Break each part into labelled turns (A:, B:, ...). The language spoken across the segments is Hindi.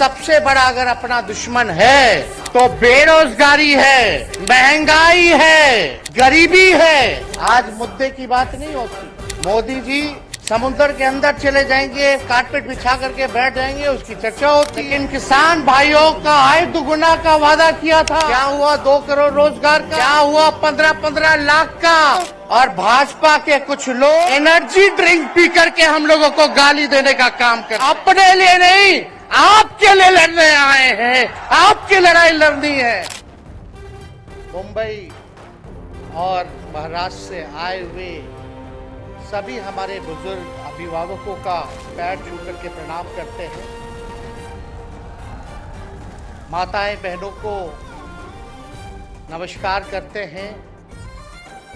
A: सबसे बड़ा अगर अपना दुश्मन है तो बेरोजगारी है, महंगाई है, गरीबी है। आज मुद्दे की बात नहीं होती। मोदी जी समुद्र के अंदर चले जाएंगे, कारपेट बिछा करके बैठ जाएंगे, उसकी चर्चा होती है। लेकिन किसान भाइयों का आय दुगुना का वादा किया था, क्या हुआ? 2 करोड़ रोजगार का, क्या हुआ? 15-15 लाख का। और भाजपा के कुछ लोग एनर्जी ड्रिंक पी करके हम लोगों को गाली देने का काम कर, अपने लिए नहीं, आपके लिए लड़ने आए हैं, आपकी लड़ाई लड़नी है। मुंबई और महाराष्ट्र से आए हुए सभी हमारे बुजुर्ग अभिभावकों का पैर छू करके प्रणाम करते हैं। माताएं बहनों को नमस्कार करते हैं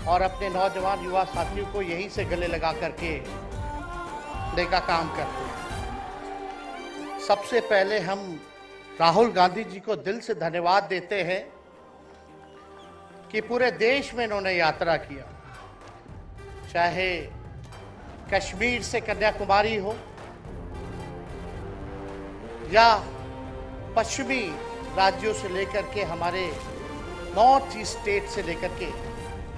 A: और अपने नौजवान युवा साथियों को यहीं से गले लगा करके देने का काम करते हैं। सबसे पहले हम राहुल गांधी जी को दिल से धन्यवाद देते हैं कि पूरे देश में इन्होंने यात्रा किया, चाहे कश्मीर से कन्याकुमारी हो या पश्चिमी राज्यों से लेकर के हमारे नॉर्थ ईस्ट स्टेट से लेकर के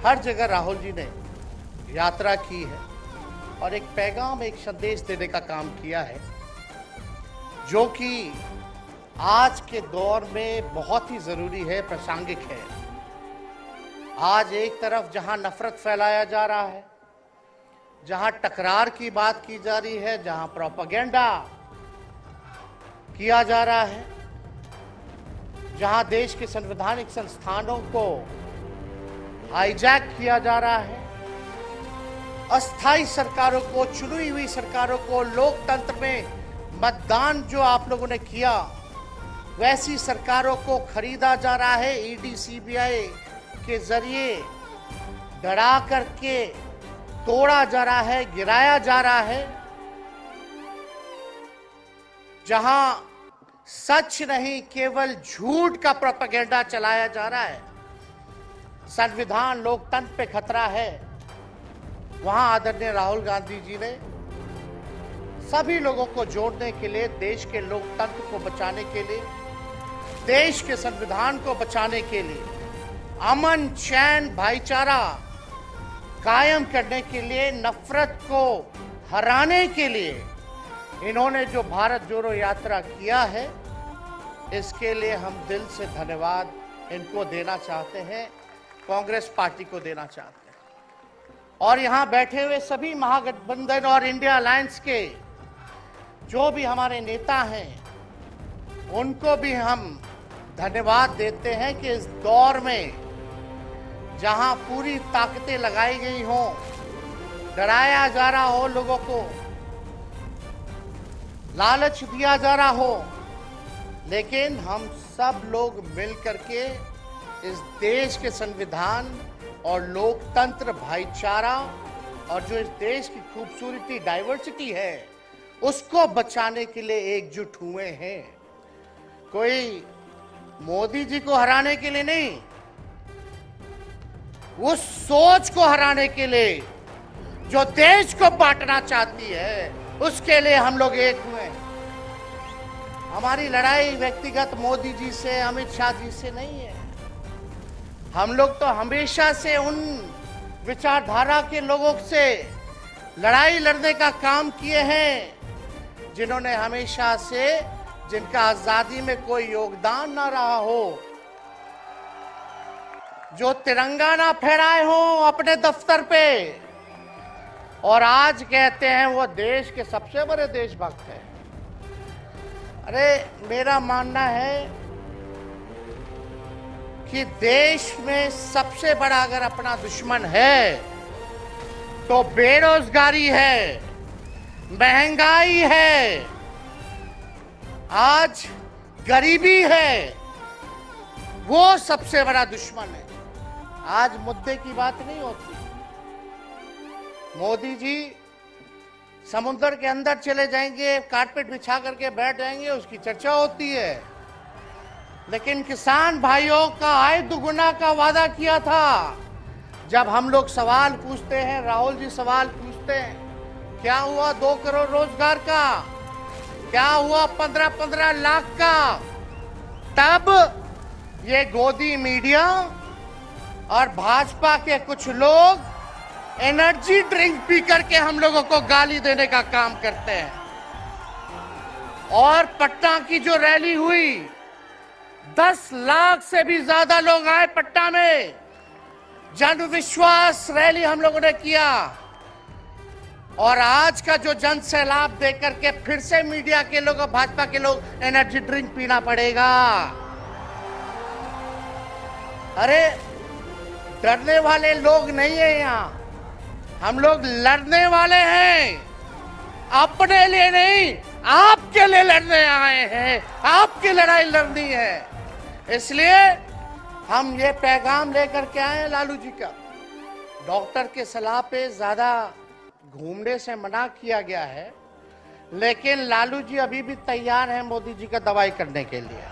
A: हर जगह राहुल जी ने यात्रा की है और एक पैगाम, एक संदेश देने का काम किया है, जो कि आज के दौर में बहुत ही जरूरी है, प्रासंगिक है। आज एक तरफ जहां नफरत फैलाया जा रहा है, जहां टकरार की बात की जा रही है, जहां प्रोपेगेंडा किया जा रहा है, जहां देश के संवैधानिक संस्थानों को हाईजैक किया जा रहा है, अस्थायी सरकारों को, चुनी हुई सरकारों को, लोकतंत्र में मतदान जो आप लोगों ने किया वैसी सरकारों को खरीदा जा रहा है, ईडी सीबीआई के जरिए डरा करके तोड़ा जा रहा है, गिराया जा रहा है। जहां सच नहीं केवल झूठ का प्रोपेगेंडा चलाया जा रहा है, संविधान लोकतंत्र पे खतरा है, वहां आदरणीय राहुल गांधी जी ने सभी लोगों को जोड़ने के लिए, देश के लोकतंत्र को बचाने के लिए, देश के संविधान को बचाने के लिए, अमन चैन भाईचारा कायम करने के लिए, नफरत को हराने के लिए इन्होंने जो भारत जोड़ो यात्रा किया है, इसके लिए हम दिल से धन्यवाद इनको देना चाहते हैं, कांग्रेस पार्टी को देना चाहते हैं। और यहां बैठे हुए सभी महागठबंधन और इंडिया अलायंस के जो भी हमारे नेता हैं, उनको भी हम धन्यवाद देते हैं कि इस दौर में जहां पूरी ताकतें लगाई गई हों, डराया जा रहा हो, लोगों को लालच दिया जा रहा हो, लेकिन हम सब लोग मिल करके इस देश के संविधान और लोकतंत्र, भाईचारा और जो इस देश की खूबसूरती, डाइवर्सिटी है, उसको बचाने के लिए एकजुट हुए हैं। कोई मोदी जी को हराने के लिए नहीं, उस सोच को हराने के लिए जो देश को बांटना चाहती है, उसके लिए हम लोग एक हुए। हमारी लड़ाई व्यक्तिगत मोदी जी से, अमित शाह जी से नहीं है। हम लोग तो हमेशा से उन विचारधारा के लोगों से लड़ाई लड़ने का काम किए हैं जिन्होंने हमेशा से, जिनका आजादी में कोई योगदान ना रहा हो, जो तिरंगा ना फहराए हो अपने दफ्तर पे, और आज कहते हैं वो देश के सबसे बड़े देशभक्त हैं। अरे मेरा मानना है कि देश में सबसे बड़ा अगर अपना दुश्मन है तो बेरोजगारी है, महंगाई है, आज गरीबी है, वो सबसे बड़ा दुश्मन है। आज मुद्दे की बात नहीं होती। मोदी जी समुद्र के अंदर चले जाएंगे, कारपेट बिछा करके बैठ जाएंगे, उसकी चर्चा होती है। लेकिन किसान भाइयों का आय दुगुना का वादा किया था। जब हम लोग सवाल पूछते हैं, राहुल जी सवाल पूछते हैं, क्या हुआ 2 करोड़ रोजगार का, क्या हुआ 15-15 लाख का? तब ये गोदी मीडिया और भाजपा के कुछ लोग एनर्जी ड्रिंक पी करके हम लोगों को गाली देने का काम करते हैं। और पटना की जो रैली हुई, 10 लाख से भी ज्यादा लोग आए पटना में। जन विश्वास रैली हम लोगों ने किया। और आज का जो जन सैलाब देकर के फिर से मीडिया के लोग और भाजपा के लोग एनर्जी ड्रिंक पीना पड़ेगा। अरे डरने वाले लोग नहीं है यहाँ, हम लोग लड़ने वाले हैं। अपने लिए नहीं, आपके लिए लड़ने आए हैं, आपकी लड़ाई लड़नी है। इसलिए हम ये पैगाम लेकर के आए हैं लालू जी का। डॉक्टर के सलाह पे ज्यादा घूमने से मना किया गया है, लेकिन लालू जी अभी भी तैयार हैं मोदी जी का दवाई करने के लिए।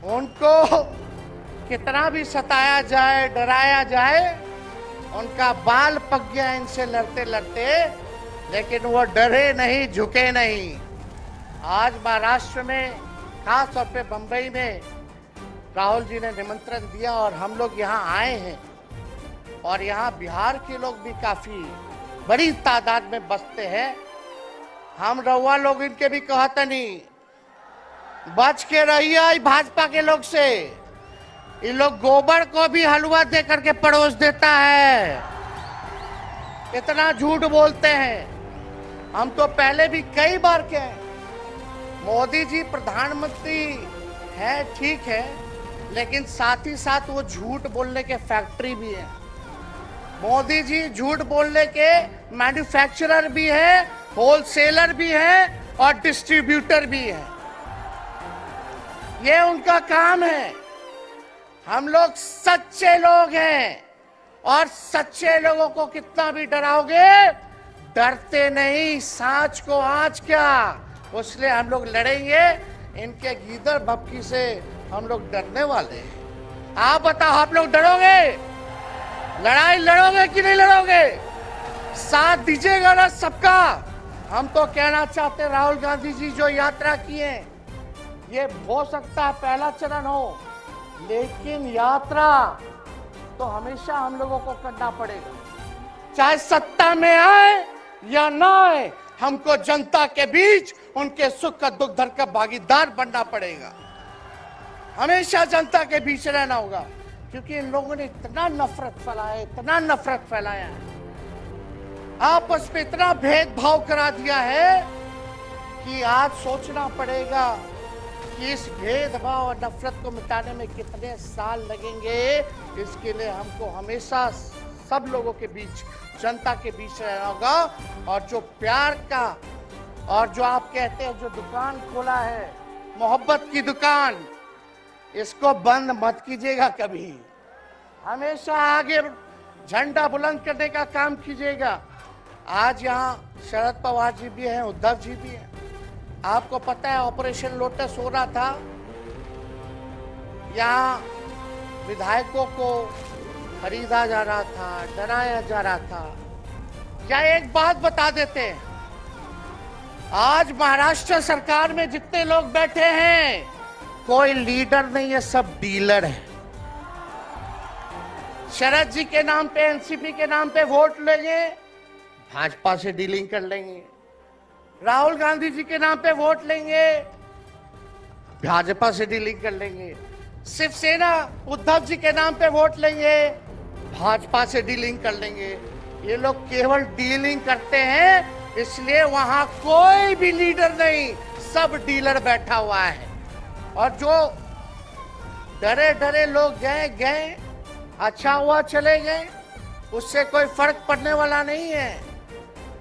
A: उनको कितना भी सताया जाए, डराया जाए, उनका बाल पक गया इनसे लड़ते लड़ते, लेकिन वो डरे नहीं, झुके नहीं। आज महाराष्ट्र में, खास तौर पे बंबई में राहुल जी ने निमंत्रण दिया और हम लोग यहाँ आए हैं। और यहाँ बिहार के लोग भी काफी बड़ी तादाद में बसते हैं। हम रउआ लोग इनके भी कहते नहीं, बच के रहिए भाजपा के लोग से। ये लोग गोबर को भी हलवा दे करके परोस देता है, इतना झूठ बोलते हैं। हम तो पहले भी कई बार कहे, मोदी जी प्रधानमंत्री है ठीक है, लेकिन साथ ही साथ वो झूठ बोलने के फैक्ट्री भी है। मोदी जी झूठ बोलने के मैन्युफैक्चरर भी है, होलसेलर भी है और डिस्ट्रीब्यूटर भी है। ये उनका काम है। हम लोग सच्चे लोग हैं और सच्चे लोगों को कितना भी डराओगे, डरते नहीं। सांच को आज क्या, इसलिए हम लोग लड़ेंगे। इनके गीदड़ भपकी से हम लोग डरने वाले हैं। आप बताओ, आप लोग डरोगे? लड़ाई लड़ोगे कि नहीं लड़ोगे? साथ दीजिएगा ना सबका? हम तो कहना चाहते हैं, राहुल गांधी जी जो यात्रा किए, ये हो सकता है पहला चरण हो, लेकिन यात्रा तो हमेशा हम लोगों को करना पड़ेगा। चाहे सत्ता में आए या ना आए, हमको जनता के बीच उनके सुख का दुख दर्द का भागीदार बनना पड़ेगा। हमेशा जनता के बीच रहना होगा, क्योंकि इन लोगों ने इतना नफरत फैलाया, इतना नफरत फैलाया है, आपस में इतना भेदभाव करा दिया है कि आज सोचना पड़ेगा कि इस भेदभाव और नफरत को मिटाने में कितने साल लगेंगे। इसके लिए हमको हमेशा सब लोगों के बीच, जनता के बीच रहना होगा। और जो प्यार का, और जो आप कहते हैं जो दुकान खोला है, मोहब्बत की दुकान, इसको बंद मत कीजिएगा कभी। हमेशा आगे झंडा बुलंद करने का काम कीजिएगा। आज यहाँ शरद पवार जी भी हैं, उद्धव जी भी हैं। आपको पता है ऑपरेशन लोटस हो रहा था, यहाँ विधायकों को खरीदा जा रहा था, डराया जा रहा था। क्या एक बात बता देते हैं, आज महाराष्ट्र सरकार में जितने लोग बैठे हैं, कोई लीडर नहीं है, सब डीलर है। शरद जी के नाम पे, एनसीपी के नाम पे वोट लेंगे, भाजपा से डीलिंग कर लेंगे। राहुल गांधी जी के नाम पे वोट लेंगे, भाजपा से डीलिंग कर लेंगे। शिवसेना उद्धव जी के नाम पे वोट लेंगे, भाजपा से डीलिंग कर लेंगे। ये लोग केवल डीलिंग करते हैं, इसलिए वहां कोई भी लीडर नहीं, सब डीलर बैठा हुआ है। और जो डरे डरे लोग गए, अच्छा हुआ चले गए, उससे कोई फर्क पड़ने वाला नहीं है।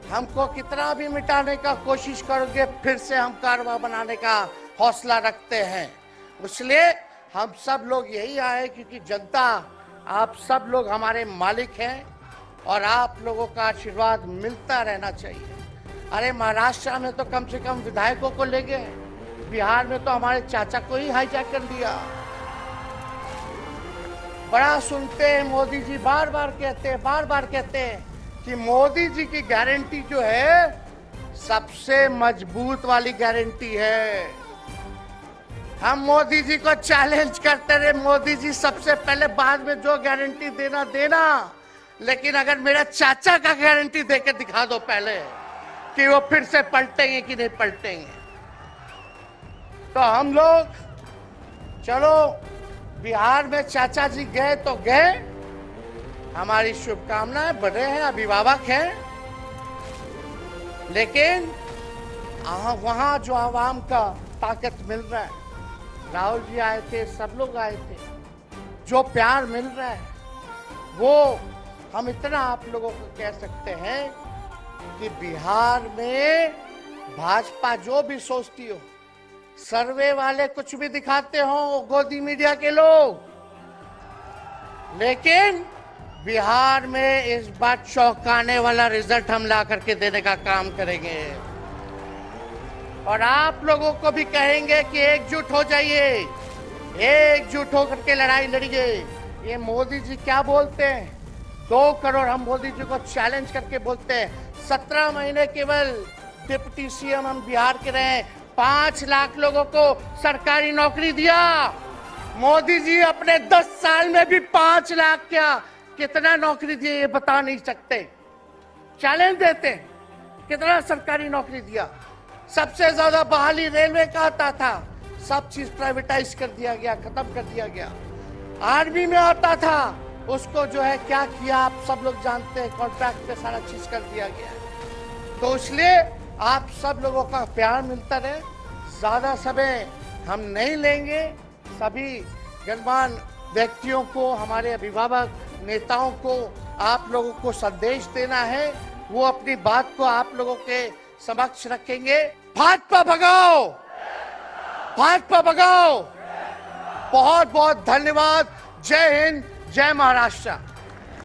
A: हमको कितना भी मिटाने का कोशिश करोगे, फिर से हम कारवा बनाने का हौसला रखते हैं। इसलिए हम सब लोग यही आए, क्योंकि जनता, आप सब लोग हमारे मालिक हैं और आप लोगों का आशीर्वाद मिलता रहना चाहिए। अरे महाराष्ट्र में तो कम से कम विधायकों को ले गए, बिहार में तो हमारे चाचा को ही हाईजैक कर दिया। बड़ा सुनते हैं, मोदी जी बार बार कहते हैं कि मोदी जी की गारंटी जो है सबसे मजबूत वाली गारंटी है। हम मोदी जी को चैलेंज करते रहे, मोदी जी सबसे पहले, बाद में जो गारंटी देना देना, लेकिन अगर मेरा चाचा का गारंटी देके दिखा दो पहले कि वो फिर से पलटेंगे कि नहीं पलटेंगे। तो हम लोग, चलो बिहार में चाचा जी गए तो गए, हमारी शुभकामनाएं, बड़े हैं, अभिभावक हैं, लेकिन वहां जो आवाम का ताकत मिल रहा है, राहुल जी आए थे, सब लोग आए थे, जो प्यार मिल रहा है वो हम इतना आप लोगों को कह सकते हैं कि बिहार में भाजपा जो भी सोचती हो, सर्वे वाले कुछ भी दिखाते हो, गोदी मीडिया के लोग, लेकिन बिहार में इस बार चौंकाने वाला रिजल्ट हम ला करके देने का काम करेंगे। और आप लोगों को भी कहेंगे कि एकजुट हो जाइए, एकजुट होकर के लड़ाई लड़िए। ये मोदी जी क्या बोलते हैं, 2 करोड़, हम मोदी जी को चैलेंज करके बोलते हैं 17 महीने केवल डिप्टी सीएम हम बिहार के रहे, 5 लाख लोगों को सरकारी नौकरी दिया। मोदी जी अपने 10 साल में भी 5 लाख क्या कितना नौकरी दिए ये बता नहीं सकते। चैलेंज देते हैं, कितना सरकारी नौकरी दिया। सबसे ज्यादा बहाली रेलवे का आता था, सब चीज प्राइवेटाइज कर दिया गया, खत्म कर दिया गया। आर्मी में आता था, उसको जो है क्या किया आप सब लोग जानते हैं, कॉन्ट्रैक्ट पे सारा चीज कर दिया गया। तो इसलिए आप सब लोगों का प्यार मिलता रहे, ज्यादा समय हम नहीं लेंगे। सभी गणमान्य व्यक्तियों को, हमारे अभिभावक नेताओं को आप लोगों को संदेश देना है, वो अपनी बात को आप लोगों के समक्ष रखेंगे। भाजपा भगाओ, भाजपा भगाओ। बहुत बहुत धन्यवाद। जय हिंद, जय महाराष्ट्र।